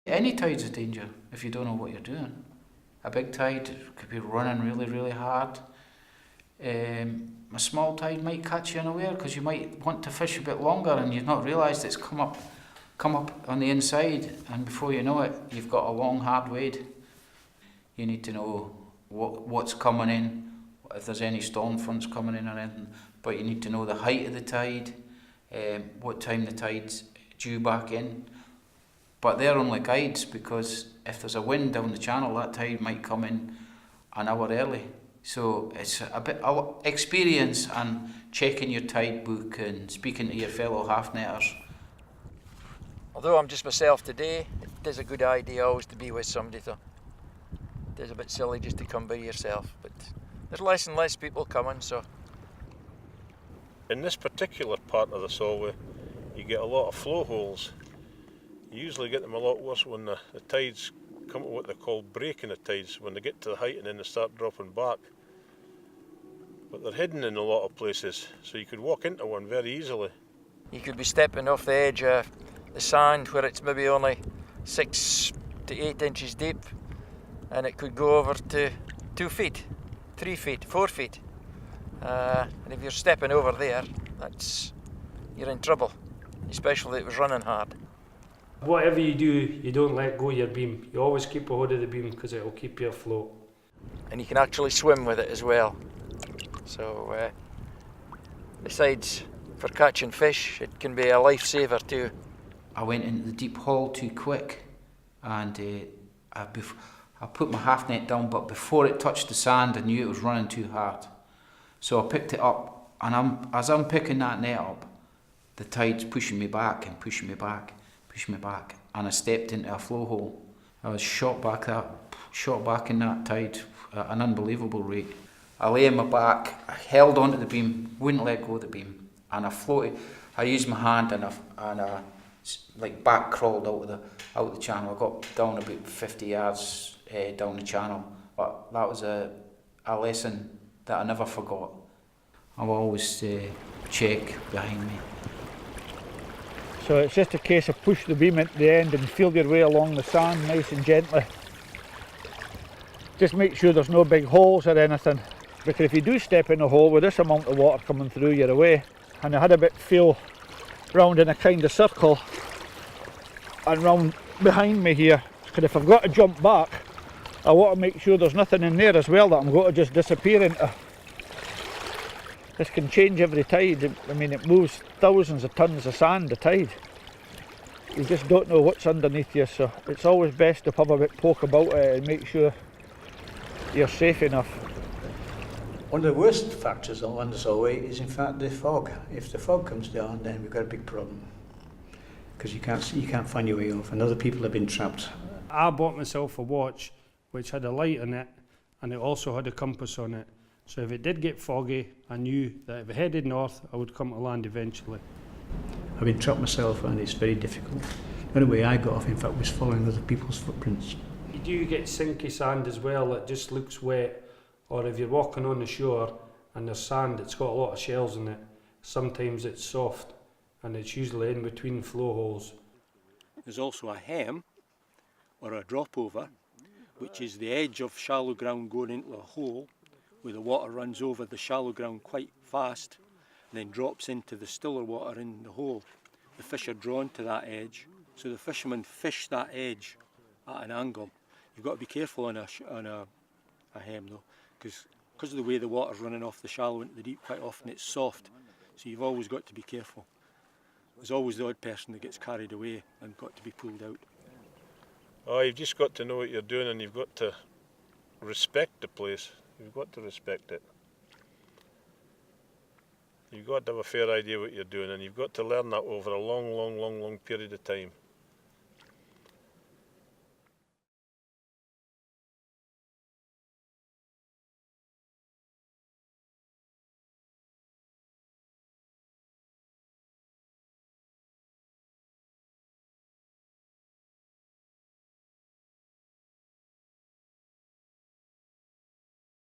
Any tide's a danger if you don't know what you're doing. A big tide could be running really, really hard. A small tide might catch you unaware because you might want to fish a bit longer and you've not realised it's come up on the inside, and before you know it, you've got a long, hard wade. You need to know what's coming in, if there's any storm fronts coming in or anything, but you need to know the height of the tide, what time the tide's due back in. But they're only guides, because if there's a wind down the channel, that tide might come in an hour early. So it's a bit of experience and checking your tide book and speaking to your fellow half netters. Although I'm just myself today, it is a good idea always to be with somebody though. It is a bit silly just to come by yourself, but there's less and less people coming, so. In this particular part of the Solway, you get a lot of flow holes. You usually get them a lot worse when the tides come to what they call breaking the tides, when they get to the height and then they start dropping back. But they're hidden in a lot of places, so you could walk into one very easily. You could be stepping off the edge of the sand where it's maybe only 6 to 8 inches deep, and it could go over to 2 feet, 3 feet, 4 feet. And if you're stepping over there, you're in trouble, especially if it was running hard. Whatever you do, you don't let go of your beam. You always keep a hold of the beam because it will keep you afloat. And you can actually swim with it as well. So besides for catching fish, it can be a lifesaver too. I went into the deep hole too quick, and I put my half net down, but before it touched the sand I knew it was running too hard. So I picked it up, and as I'm picking that net up, the tide's pushing me back and pushing me back, and I stepped into a flow hole. I was shot back in that tide at an unbelievable rate. I lay on my back, I held onto the beam, wouldn't let go of the beam, and I floated. I used my hand and I like back crawled out of the channel. I got down about 50 yards down the channel, but that was a lesson that I never forgot. I will always check behind me. So it's just a case of push the beam at the end and feel your way along the sand nice and gently. Just make sure there's no big holes or anything, because if you do step in a hole with this amount of water coming through, you're away. And I had a bit feel round in a kind of circle and round behind me here, because if I've got to jump back, I want to make sure there's nothing in there as well that I'm going to just disappear into. This can change every tide. I mean, it moves thousands of tons of sand, the tide. You just don't know what's underneath you, so it's always best to have a bit poke about it and make sure you're safe enough. One of the worst factors on the Solway is in fact the fog. If the fog comes down, then we've got a big problem, because you can't find your way off, and other people have been trapped. I bought myself a watch which had a light in it, and it also had a compass on it. So if it did get foggy, I knew that if it headed north, I would come to land eventually. I've been trapped myself, and it's very difficult. The only way I got off, in fact, was following other people's footprints. You do get sinky sand as well that just looks wet, or if you're walking on the shore and there's sand, it's got a lot of shells in it. Sometimes it's soft, and it's usually in between flow holes. There's also a hem, or a drop over, which is the edge of shallow ground going into a hole, where the water runs over the shallow ground quite fast and then drops into the stiller water in the hole. The fish are drawn to that edge, so the fishermen fish that edge at an angle. You've got to be careful on a hem though, because of the way the water's running off the shallow into the deep, quite often it's soft, so you've always got to be careful. There's always the odd person that gets carried away and got to be pulled out. Oh, you've just got to know what you're doing, and you've got to respect the place. You've got to respect it. You've got to have a fair idea what you're doing, and you've got to learn that over a long period of time.